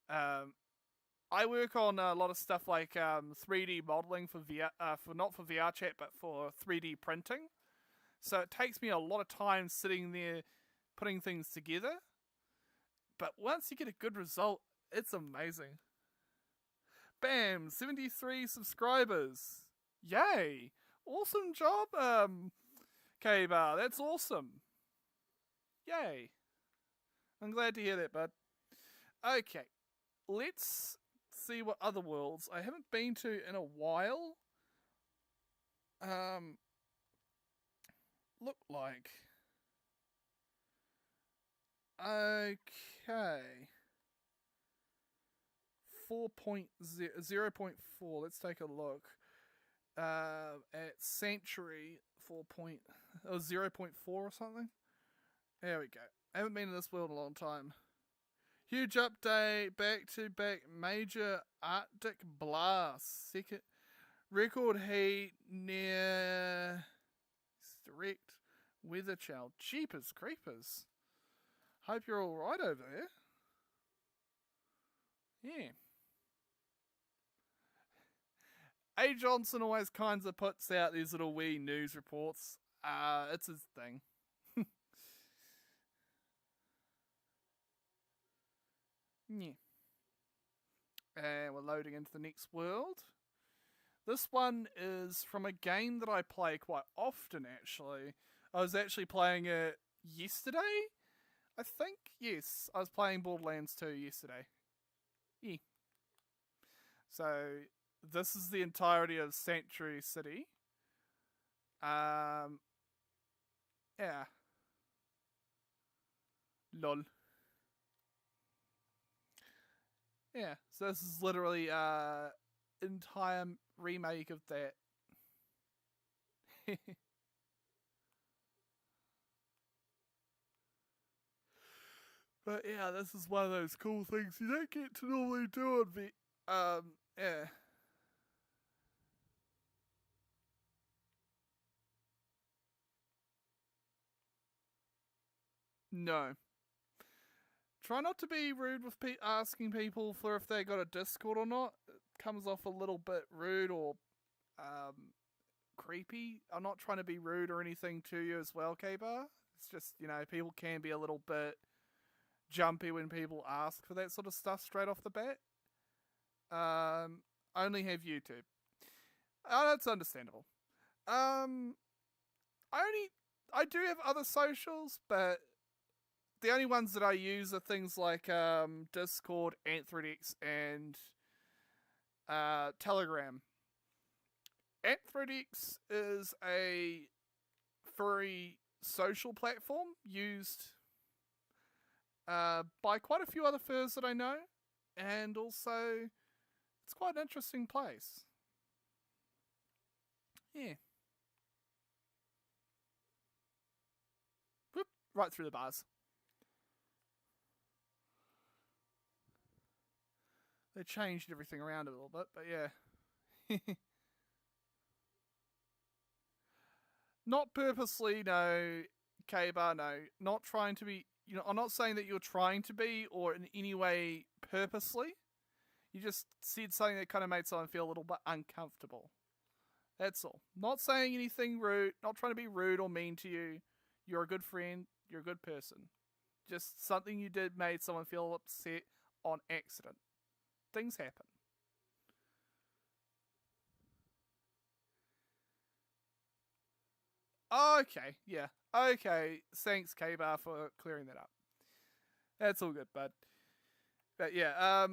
I work on a lot of stuff like 3D modeling for VR, for not for VR chat, but for 3D printing. So it takes me a lot of time sitting there putting things together. But once you get a good result, it's amazing. Bam! 73 subscribers. Yay! Awesome job, K-Bar. That's awesome. Yay. I'm glad to hear that, bud. Okay. Let's see what other worlds I haven't been to in a while look like. Okay. 0.4. Let's take a look. At Sanctuary 0.4 or something. There we go. I haven't been in this world in a long time. Huge update, back-to-back major Arctic blast. Second record heat near direct weather channel. Jeepers creepers. Hope you're all right over there. Yeah. A. Johnson always kinds of puts out these little wee news reports. It's his thing. Yeah. And we're loading into the next world. This one is from a game that I play quite often, actually. I was actually playing it yesterday, I think. Yes, I was playing Borderlands 2 yesterday. Yeah. So, this is the entirety of Sanctuary City. Yeah. Lol. Yeah, so this is literally entire remake of that. But yeah, this is one of those cool things you don't get to normally do on the yeah. No. Try not to be rude with asking people for if they got a Discord or not. It comes off a little bit rude or creepy. I'm not trying to be rude or anything to you as well, K-Bar. It's just, people can be a little bit jumpy when people ask for that sort of stuff straight off the bat. Only have YouTube. That's understandable. I do have other socials, but the only ones that I use are things like Discord, anthrodex, and Telegram. Anthrodex is a furry social platform used by quite a few other furs that I know, and also it's quite an interesting place. Yeah. Whoop, right through the bars. They changed everything around a little bit, but yeah. Not purposely, no. K-Bar, no. Not trying to be, I'm not saying that you're trying to be or in any way purposely. You just said something that kind of made someone feel a little bit uncomfortable. That's all. Not saying anything rude, not trying to be rude or mean to you. You're a good friend, you're a good person. Just something you did made someone feel upset on accident. Things happen. Okay, yeah. Okay, thanks K-Bar for clearing that up. That's all good, bud. But yeah,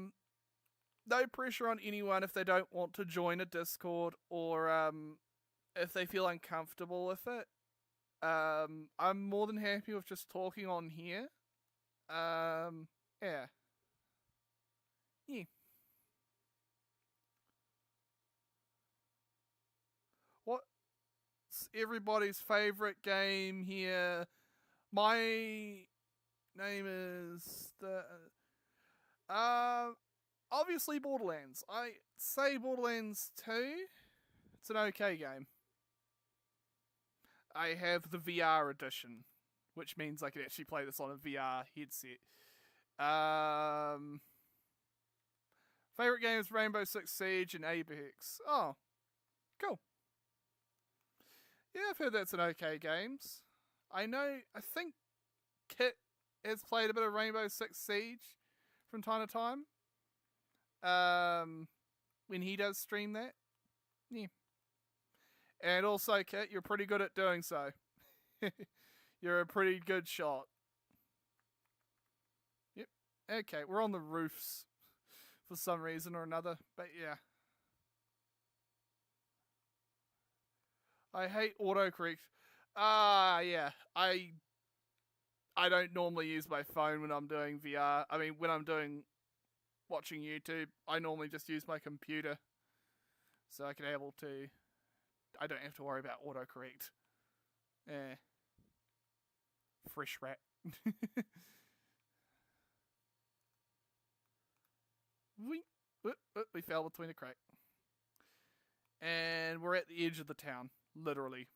no pressure on anyone if they don't want to join a Discord or if they feel uncomfortable with it. I'm more than happy with just talking on here. Yeah. Yeah. What's everybody's favorite game here? My name is the obviously Borderlands. I say Borderlands 2. It's an okay game. I have the VR edition, which means I can actually play this on a VR headset. Favorite games: Rainbow Six Siege and Apex. Oh, cool. Yeah, I've heard that's an okay games. I think Kit has played a bit of Rainbow Six Siege from time to time. When he does stream that. Yeah. And also, Kit, you're pretty good at doing so. You're a pretty good shot. Yep. Okay, we're on the roofs for some reason or another, but yeah. I hate autocorrect. Yeah. I don't normally use my phone when I'm doing VR. I mean, when I'm watching YouTube, I normally just use my computer. So I can I don't have to worry about autocorrect. Yeah. Fresh rat. We fell between a crack. And we're at the edge of the town. Literally.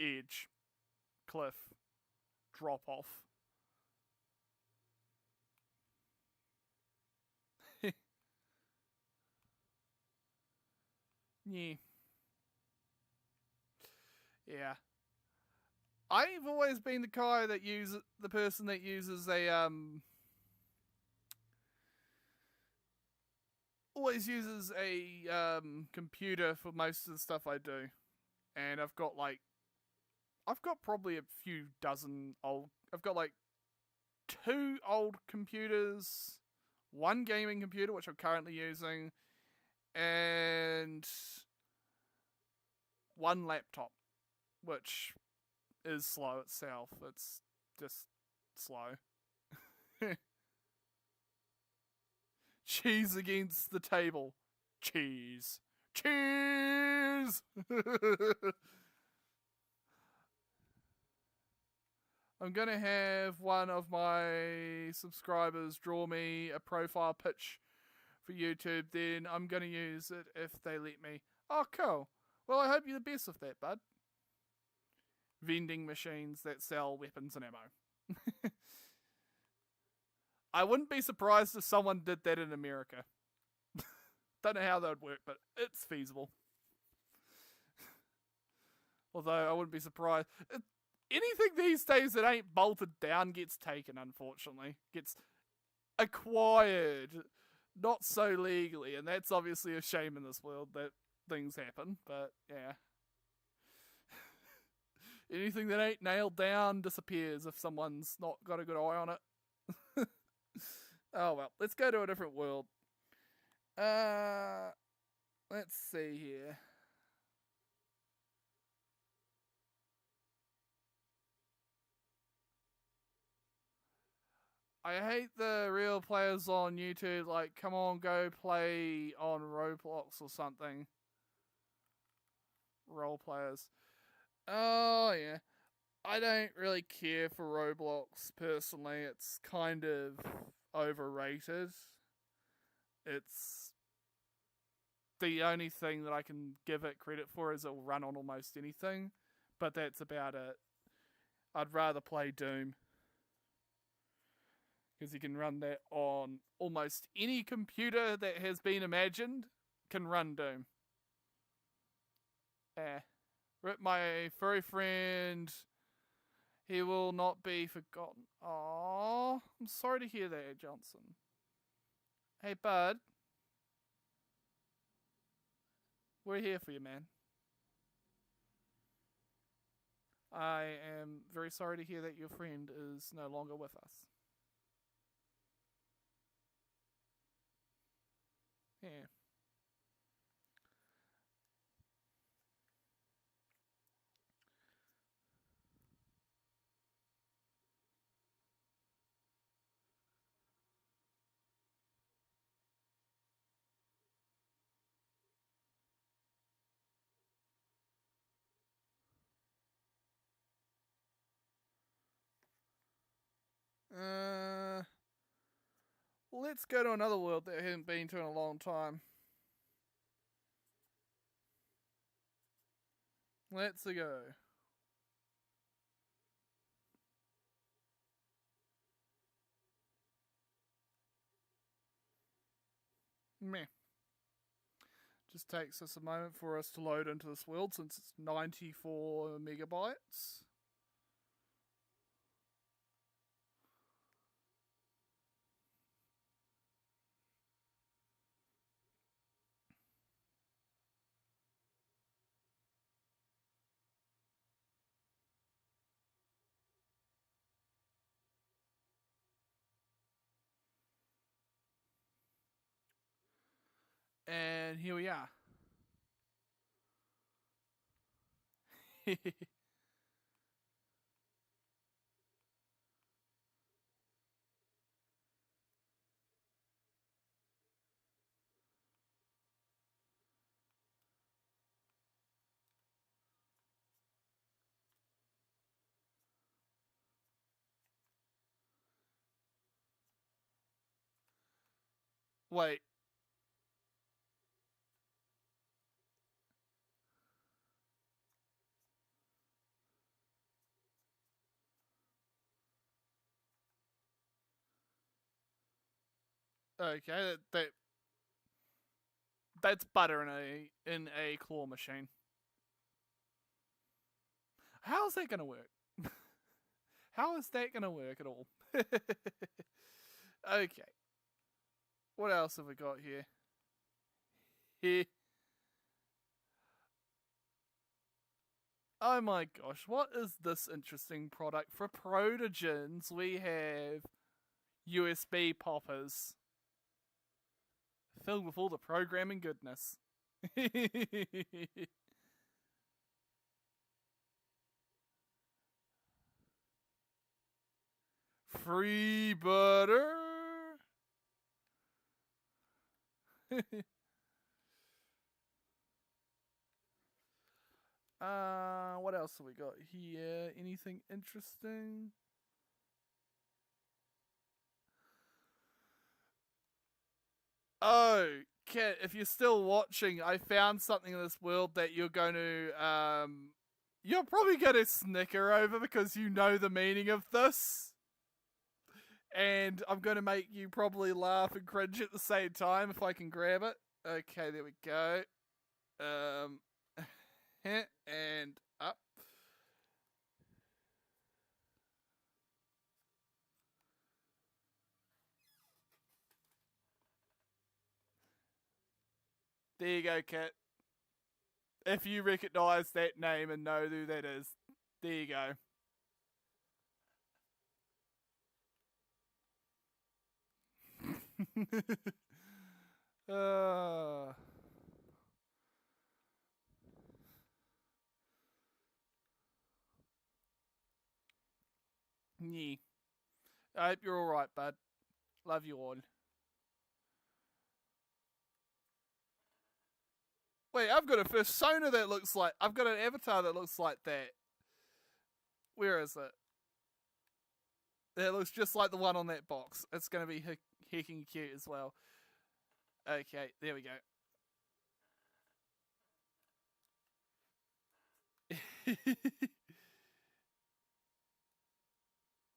Edge. Cliff. Drop off. Yeah. Yeah. I've always been the guy that the person that uses a always uses a computer for most of the stuff I do. And I've got probably a few dozen I've got like 2 old computers, 1 gaming computer which I'm currently using, and 1 laptop which is slow itself. It's just slow. Cheese against the table. Cheese. Cheese! I'm going to have one of my subscribers draw me a profile pitch for YouTube, then I'm going to use it if they let me. Oh, cool. Well, I hope you're the best with that, bud. Vending machines that sell weapons and ammo. I wouldn't be surprised if someone did that in America. Don't know how that would work, but it's feasible. Although I wouldn't be surprised. Anything these days that ain't bolted down gets taken, unfortunately. Gets acquired. Not so legally, and that's obviously a shame in this world that things happen, but yeah. Anything that ain't nailed down disappears if someone's not got a good eye on it. Oh well, let's go to a different world. Let's see here. I hate the real players on YouTube, like, come on, go play on Roblox or something. Role players. Oh, yeah. I don't really care for Roblox, personally. It's kind of overrated. It's the only thing that I can give it credit for is it'll run on almost anything. But that's about it. I'd rather play Doom. Because you can run that on almost any computer that has been imagined, can run Doom. My furry friend, he will not be forgotten. Aww, I'm sorry to hear that, Johnson. Hey, bud. We're here for you, man. I am very sorry to hear that your friend is no longer with us. Yeah. Let's go to another world that I haven't been to in a long time. Let's go. Meh. Just takes us a moment for us to load into this world since it's 94 megabytes. And here we are. Wait. Okay, that's butter in a claw machine. How's that gonna work? How is that gonna work at all? Okay. What else have we got here? Oh my gosh, what is this interesting product? For Protogens, we have USB poppers filled with all the programming goodness. Free butter. What else have we got here? Anything interesting? Oh, Kat, if you're still watching, I found something in this world that you're going to, you're probably going to snicker over because you know the meaning of this. And I'm going to make you probably laugh and cringe at the same time if I can grab it. Okay, there we go. And up. There you go, Kat. If you recognise that name and know who that is, there you go. uh, yeah. I hope you're alright, bud. Love you all. Wait, I've got a persona that looks like. I've got an avatar that looks like that. Where is it? It looks just like the one on that box. It's going to be hecking cute as well. Okay, there we go.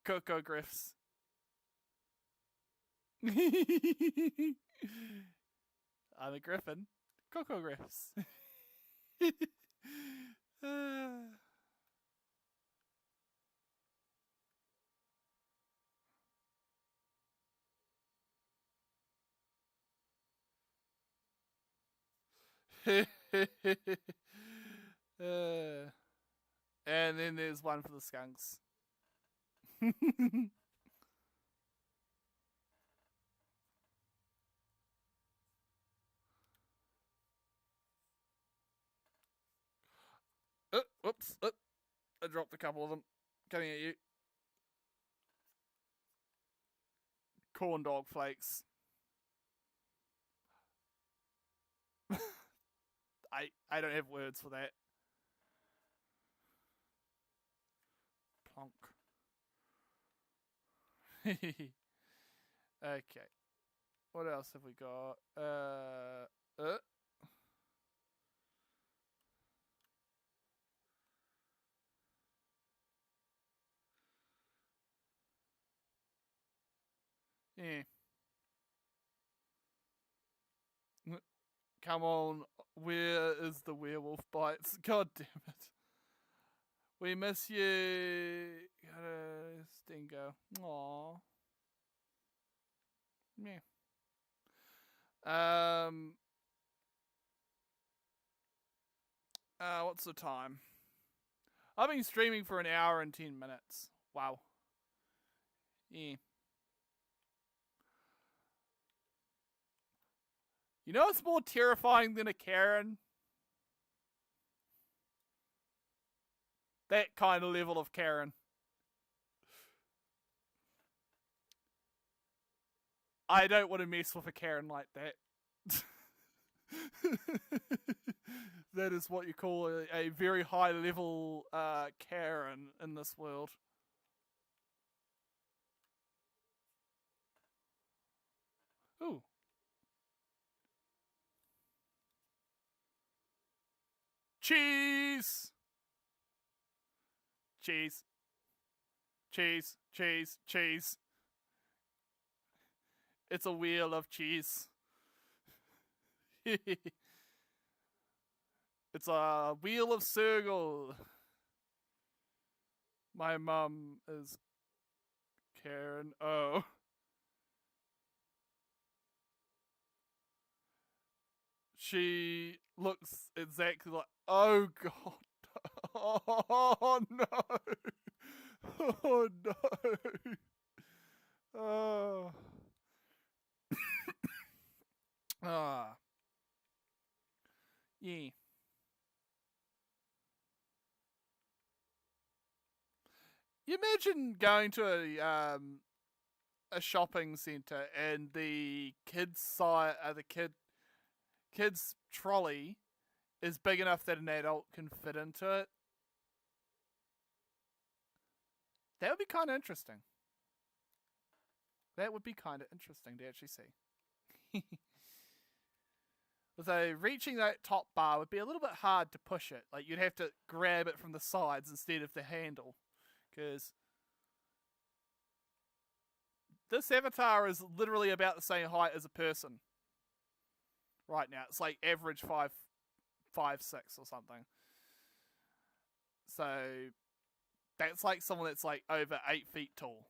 Coco Griffs. I'm a griffin. Coco Griffs. And then there's one for the skunks. Oops. I dropped a couple of them. Coming at you. Corn dog flakes. I don't have words for that. Plonk. Okay. What else have we got? Yeah. Come on, where is the werewolf bites? God damn it. We miss you. Stingo. Aww. Yeah. What's the time? I've been streaming for an hour and 10 minutes. Wow. Yeah. You know what's more terrifying than a Karen? That kind of level of Karen. I don't want to mess with a Karen like that. That is what you call a very high level Karen in this world. Ooh. Cheese! Cheese. Cheese. Cheese. Cheese. It's a wheel of cheese. It's a wheel of circle. My mum is Karen. Oh. She looks exactly like. Oh god. Oh no. Oh no. Oh. Ah. Yeah. You imagine going to a shopping centre and the kids trolley is big enough that an adult can fit into it. That would be kind of interesting. That would be kind of interesting to actually see. Although reaching that top bar would be a little bit hard to push it. Like you'd have to grab it from the sides instead of the handle. Because this avatar is literally about the same height as a person. Right now. It's like average 5'6" or something. So that's like someone that's like over 8 feet tall.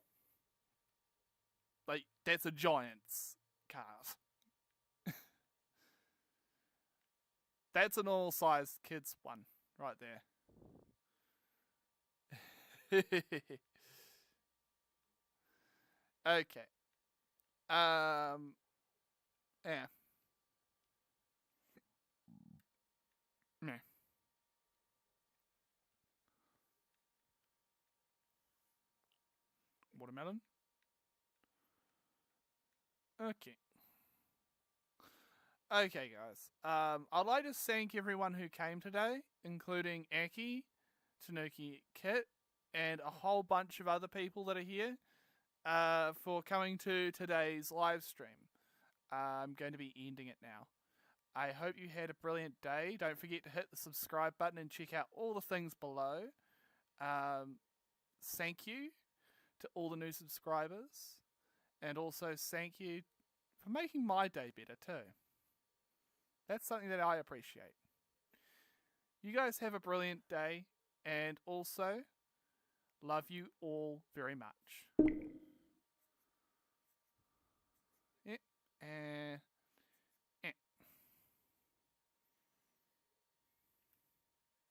Like that's a giant's calf. That's a normal sized kid's one right there. Okay. Yeah. Yeah. Watermelon. Okay. Okay, guys. I'd like to thank everyone who came today, including Aki, Tanuki, Kit, and a whole bunch of other people that are here, for coming to today's live stream. I'm going to be ending it now. I hope you had a brilliant day. Don't forget to hit the subscribe button and check out all the things below. Thank you to all the new subscribers. And also thank you for making my day better too. That's something that I appreciate. You guys have a brilliant day. And also, love you all very much. Yeah.